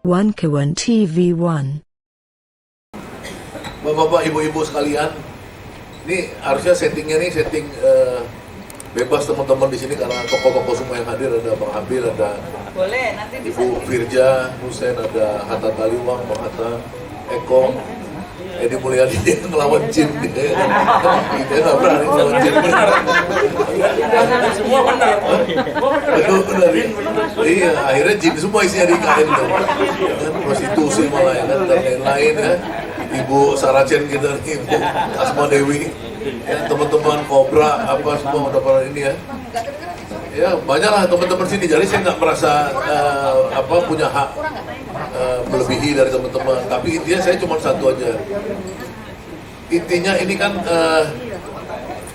One TV1. Bapak-bapak, ibu-ibu sekalian, ini harusnya settingnya nih setting bebas teman-teman di sini karena tokoh-tokoh semua yang hadir, ada Bang Habil, ada boleh, nanti bisa Ibu Firja, Hussein, ada Hatta Taliwang, Bang Hatta, Eko, Edi Mulyadi yang ngelawan jin. Kita nggak berani ngelawan jin. Semua benar. Benar. Iya, akhirnya jin semua isinya di kain tuh. Kan prostitusi malah ya kan, dan lain-lain ya. Ibu Saracen kita, Ibu Asma Dewi, ya, teman-teman Kobra apa semua udah pada ini ya. Ya banyak lah teman-teman sini. Jadi saya nggak merasa punya hak melebihi dari teman-teman. Tapi intinya saya cuma satu aja. Intinya ini kan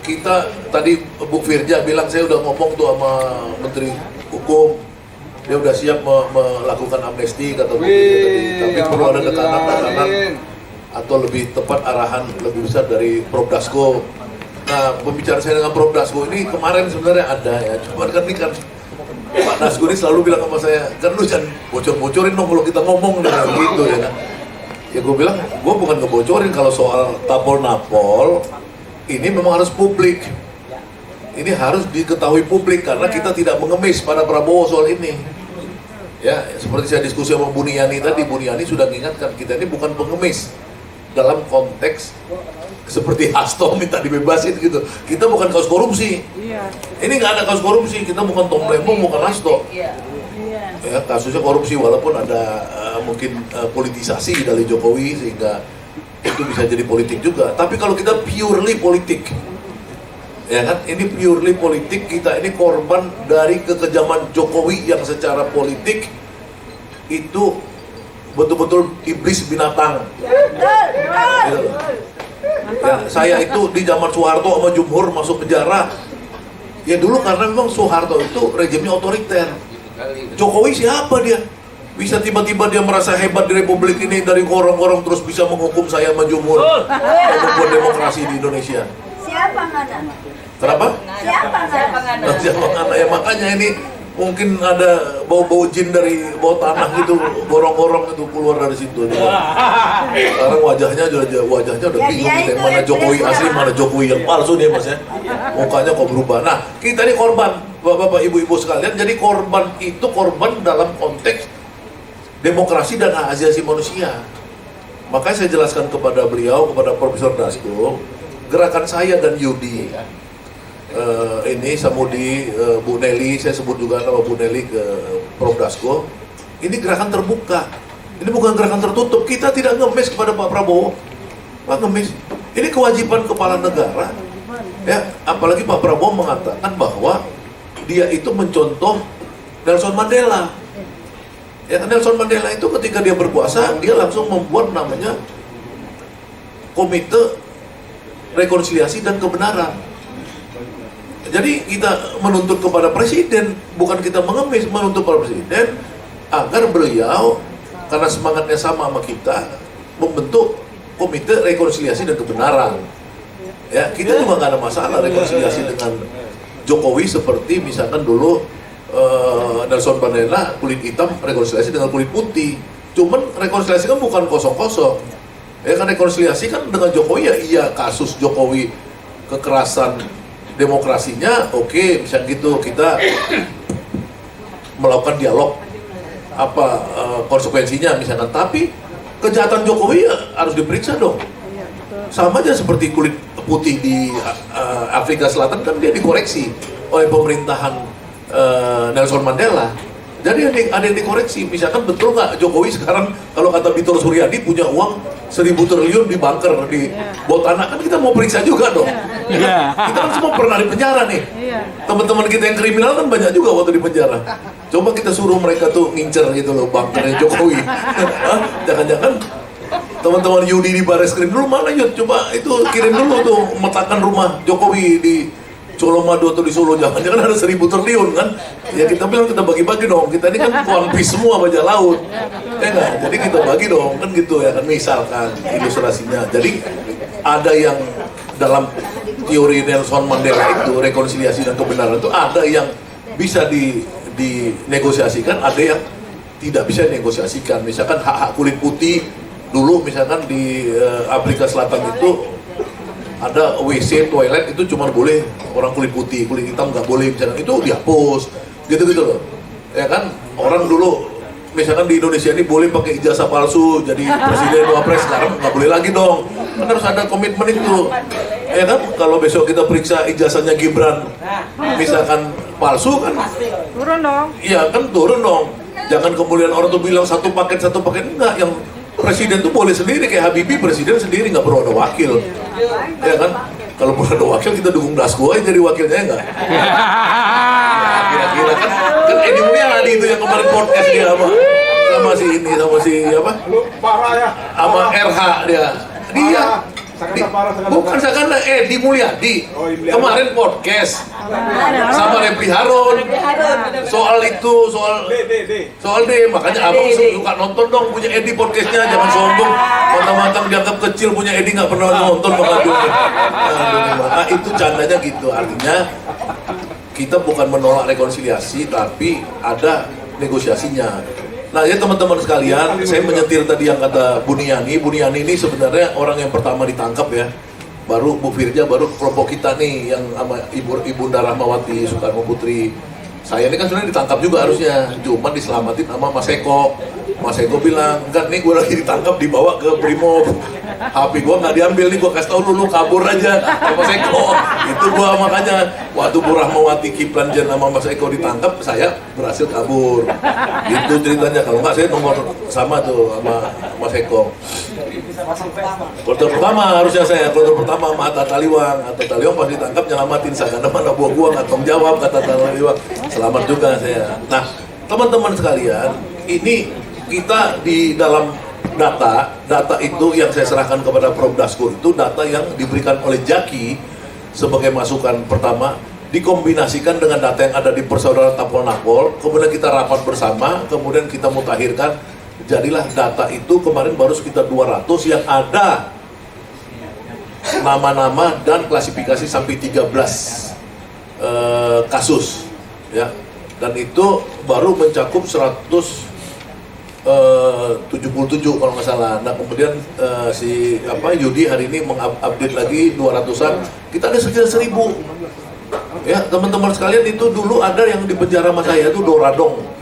kita tadi Bu Firja bilang saya udah ngomong tuh sama Menteri Hukum. Dia udah siap melakukan amnesti kata Bu Firja tadi. Tapi perlu ada tekanan atau lebih tepat arahan lebih besar dari Prof Dasko. Nah, pembicaraan saya dengan Prof Dasko ini kemarin sebenarnya ada ya, cuma kan ini kan Pak Dasko ini selalu bilang sama saya, kan lu jangan bocor-bocorin dong kalau kita ngomong dengan gitu ya kan. Ya gue bilang, gue bukan ngebocorin kalau soal tapol-napol, ini memang harus publik. Ini harus diketahui publik karena kita tidak mengemis pada Prabowo soal ini. Ya, seperti saya diskusi sama Bu Niyani tadi, Bu Niyani sudah mengingatkan kita ini bukan pengemis. Dalam konteks seperti Hasto minta dibebasin gitu, kita bukan kasus korupsi. Ini nggak ada kasus korupsi, kita bukan Tom Lembong, bukan Hasto. Ya, kasusnya korupsi walaupun ada mungkin politisasi dari Jokowi sehingga itu bisa jadi politik juga. Tapi kalau kita purely politik, ya kan, ini purely politik, kita ini korban dari kekejaman Jokowi yang secara politik itu betul-betul iblis binatang. Ya, saya itu di zaman Soeharto sama Jumhur masuk penjara. Ya dulu karena memang Soeharto itu rejimnya otoriter. Jokowi siapa dia? Bisa tiba-tiba dia merasa hebat di Republik ini dari gorong-gorong terus bisa menghukum saya sama Jumhur. Membuat demokrasi di Indonesia. Siapa ngana? Kenapa? Siapa ngana? Siapa ngana? Ya makanya ini mungkin ada bau-bau jin dari bawah tanah gitu, gorong-gorong itu keluar dari situ. Sekarang wajahnya udah bingung yang mana Jokowi asli, mana Jokowi yang palsu nih Mas ya. Mukanya kok berubah. Nah, kita ini korban, Bapak-bapak, Ibu-ibu sekalian. Jadi korban itu korban dalam konteks demokrasi dan hak asasi manusia. Makanya saya jelaskan kepada beliau, kepada Profesor Dasko, gerakan saya dan Yudi ini Samudi, Bu Nelly, saya sebut juga nama Bu Nelly ke Prof Dasko. Ini gerakan terbuka. Ini bukan gerakan tertutup. Kita tidak ngemis kepada Pak Prabowo. Pak ngemis. Ini kewajiban kepala negara. Ya, apalagi Pak Prabowo mengatakan bahwa dia itu mencontoh Nelson Mandela. Ya, Nelson Mandela itu ketika dia berkuasa, dia langsung membuat namanya Komite Rekonsiliasi dan Kebenaran. Jadi kita menuntut kepada presiden, bukan kita mengemis, menuntut kepada presiden agar beliau, karena semangatnya sama kita, membentuk Komite Rekonsiliasi dan Kebenaran. Ya, kita juga nggak ada masalah rekonsiliasi dengan Jokowi seperti misalkan dulu Nelson Mandela kulit hitam rekonsiliasi dengan kulit putih. Cuman rekonsiliasi kan bukan kosong-kosong. Ya kan, rekonsiliasi kan dengan Jokowi ya iya, kasus Jokowi kekerasan demokrasinya oke, misalnya gitu kita melakukan dialog apa konsekuensinya misalkan, tapi kejahatan Jokowi ya harus diperiksa dong. Sama aja seperti kulit putih di Afrika Selatan kan dia dikoreksi oleh pemerintahan Nelson Mandela. Jadi ada yang dikoreksi, misalkan betul nggak Jokowi sekarang kalau kata Bitor Suryadi punya uang 1.000 triliun di bunker di bawah tanah, kan kita mau periksa juga dong. Kita kan semua pernah di penjara nih. Teman-teman kita yang kriminal kan banyak juga waktu di penjara. Coba kita suruh mereka tuh ngincer gitu loh bunkernya Jokowi. Jangan-jangan teman-teman Yudi di Bareskrim dulu mana Yud? Coba itu kirim dulu tuh metakan rumah Jokowi di Colomadu atau di Solo, jangan-jangan ada 1.000 triliun kan? Ya kita bilang kita bagi-bagi dong, kita ini kan One Piece semua bajak laut, ya nggak? Jadi kita bagi dong, kan gitu ya kan, misalkan ilustrasinya. Jadi ada yang dalam teori Nelson Mandela itu rekonsiliasi dan kebenaran itu ada yang bisa dinegosiasikan, ada yang tidak bisa negosiasikan. Misalkan hak-hak kulit putih dulu, misalkan di Afrika Selatan itu ada WC, toilet itu cuma boleh orang kulit putih, kulit hitam nggak boleh, misalkan itu dihapus, gitu-gitu loh. Ya kan, orang dulu misalkan di Indonesia ini boleh pakai ijazah palsu jadi presiden, wapres, sekarang nggak boleh lagi dong. Kan harus ada komitmen itu. Ya kan, kalau besok kita periksa ijazahnya Gibran, misalkan palsu kan, Turun dong. iya kan turun dong. Jangan kemudian orang tuh bilang satu paket, enggak. Yang presiden tuh boleh sendiri, kayak Habibie presiden sendiri, nggak perlu ada wakil. Ya kan, kalau perlu ada wakil kita dukung Dasko aja jadi wakilnya, enggak? Kira-kira kan Edi Mulyadi itu yang kemarin podcast dia sama si ini, sama si apa? Parah ya. Sama RH dia. Bukan Sakana, Edi Mulyadi. Oh, Mulyadi. Kemarin podcast sama Repli Harun. Soal itu, soal D. Makanya abang suka nonton dong punya Edi podcastnya. Jangan sombong, mata-mata dianggap kecil punya Edi nggak pernah nonton pengadunya. Nah, itu candanya gitu. Artinya kita bukan menolak rekonsiliasi, tapi ada negosiasinya. Nah ya teman-teman sekalian, saya menyetir tadi yang kata Buniani ini sebenarnya orang yang pertama ditangkap ya. Baru Bu Firja, baru kelompok kita nih yang sama Ibunda Rahmawati Soekarno Putri. Saya ini kan sebenarnya ditangkap juga harusnya, cuma diselamatin sama Mas Eko. Mas Eko bilang, enggak nih gue lagi ditangkap dibawa ke Brimob. HP gue nggak diambil nih, gue kasih tau lu kabur aja sama Mas Eko. Itu gue makanya waktu Bu Rahmawati Kiplan Jen sama Mas Eko ditangkap, saya berhasil kabur. Itu ceritanya, kalau nggak saya nomor sama tuh sama Mas Eko. Kloter pertama harusnya saya, kloter pertama sama Atta Taliwang. Atta Taliwang pas ditangkap nyelamatin saya, karena mana buah gua nggak tanggung jawab, kata Atta Taliwang. Selamat juga saya. Nah teman-teman sekalian, ini kita di dalam data itu yang saya serahkan kepada Prof. Dasko itu data yang diberikan oleh Jaki sebagai masukan pertama, dikombinasikan dengan data yang ada di Persaudaraan Tapol-Napol, kemudian kita rapat bersama, kemudian kita mutakhirkan, jadilah data itu kemarin baru sekitar 200 yang ada nama-nama dan klasifikasi sampai 13 kasus ya, dan itu baru mencakup 177 kalau nggak salah. Nah kemudian si Yudi hari ini mengupdate lagi 200-an, kita ada sekitar 1000 ya teman-teman sekalian. Itu dulu ada yang di penjara sama saya itu Doradong.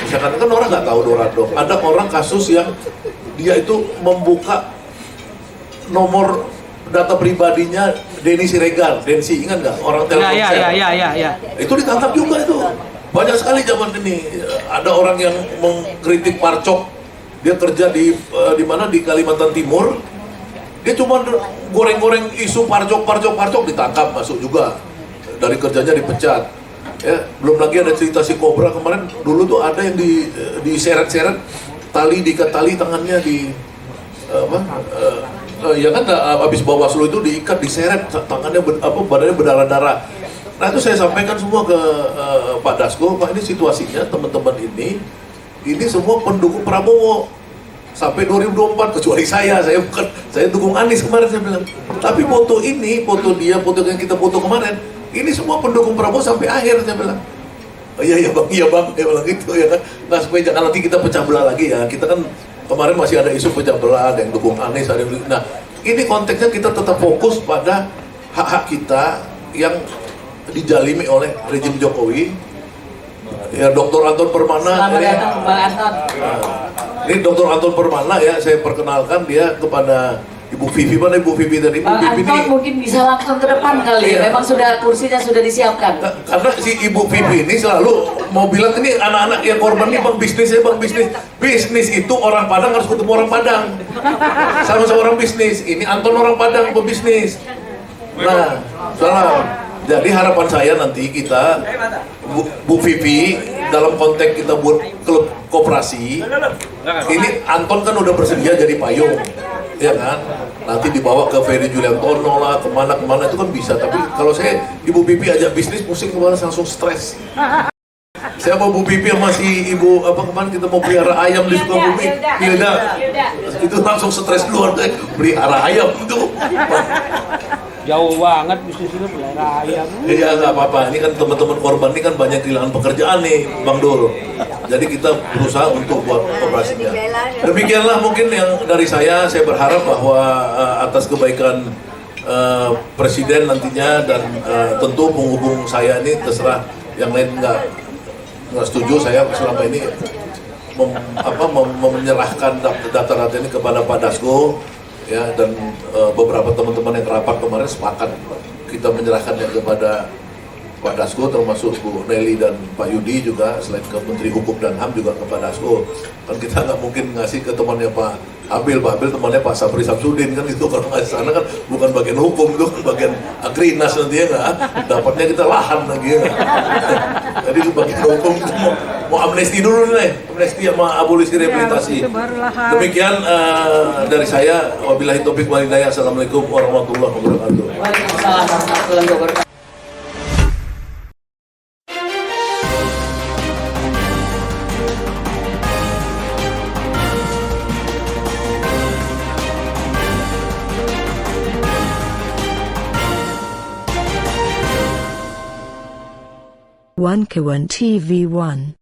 Misalkan kan orang nggak tahu Doradong, ada orang kasus yang dia itu membuka nomor data pribadinya Denny Siregar, Densi, ingat nggak? Orang Telkomsel. Ya. Itu ditangkap juga itu. Banyak sekali zaman ini. Ada orang yang mengkritik Parcok. Dia kerja di mana di Kalimantan Timur. Dia cuma goreng-goreng isu Parcok ditangkap, masuk juga. Dari kerjanya dipecat. Ya, belum lagi ada cerita si Kobra kemarin. Dulu tuh ada yang diseret-seret, diikat tali tangannya ya kan habis Bawaslu itu diikat, diseret tangannya badannya berdarah-darah. Nah itu saya sampaikan semua ke Pak Dasko, Pak ini situasinya teman-teman ini semua pendukung Prabowo sampai 2024 kecuali saya dukung Anies kemarin, saya bilang. Tapi foto yang kita foto kemarin, ini semua pendukung Prabowo sampai akhir, saya bilang. Oh, iya bang, dia bilang gitu ya kan. Nah supaya jangan nanti kita pecah belah lagi ya. Kita kan kemarin masih ada isu pecah belah, ada yang dukung Anies, ada yang nah ini konteksnya kita tetap fokus pada hak-hak kita yang dijalimi oleh rejim Jokowi. Ya Dr. Anton Permana. Selamat datang Bang Anton. Ini Dr. Anton Permana ya, saya perkenalkan dia kepada Ibu Vivi. Mana Ibu Vivi dan Ibu Bang Vivi Anton ini? mungkin bisa langsung ke depan kali, Iya. memang kursinya sudah disiapkan. Karena si Ibu Vivi ini selalu mau bilang ini anak-anak yang korban ini bang bisnis. Bisnis itu orang Padang harus ketemu orang Padang. Sama-sama orang bisnis. Ini Anton orang Padang pebisnis. Nah, salam. Jadi harapan saya nanti kita Bu Vivi dalam konteks kita buat klub koperasi. Ini Anton kan udah bersedia jadi payung, ya kan? Nanti dibawa ke Ferry Juliantono lah, kemana itu kan bisa. Tapi kalau saya Ibu Vivi ajak bisnis, pusing kemana langsung stres. Saya mau Bu Pipi sama si Ibu kemarin kita mau pelihara ayam di Sukabumi, Hilda. Itu langsung stres luar deh, pelihara ayam itu. Jauh banget bisnis itu pelihara ayam. Iya nggak apa-apa, ini kan teman-teman korban ini kan banyak kehilangan pekerjaan nih, Bang Dul. Jadi kita berusaha untuk buat operasinya. Demikianlah mungkin yang dari saya berharap bahwa atas kebaikan Presiden nantinya dan tentu penghubung saya ini terserah yang lain nggak setuju, saya selama ini menyerahkan data-data ini kepada Pak Dasko ya, dan beberapa teman-teman yang rapat kemarin sepakat kita menyerahkannya kepada Pak Dasko, termasuk Bu Nelly dan Pak Yudi juga, selain ke Menteri Hukum dan HAM juga ke Pak Dasko. Kan kita nggak mungkin ngasih ke temannya Pak Abil temannya Pak Sapri Samsudin kan, itu kalau ngasih sana kan bukan bagian hukum, itu kan bagian Agrinas nanti ya nggak, dapatnya kita lahan lagi ya nggak. Jadi itu bagian hukum kita mau amnesti dulu nih, amnesti sama abolisi rehabilitasi. Demikian dari saya, wabillahi taufiq wal hidayah. Assalamualaikum warahmatullahi wabarakatuh. Waalaikumsalam warahmatullahi wabarakatuh. One K1 TV1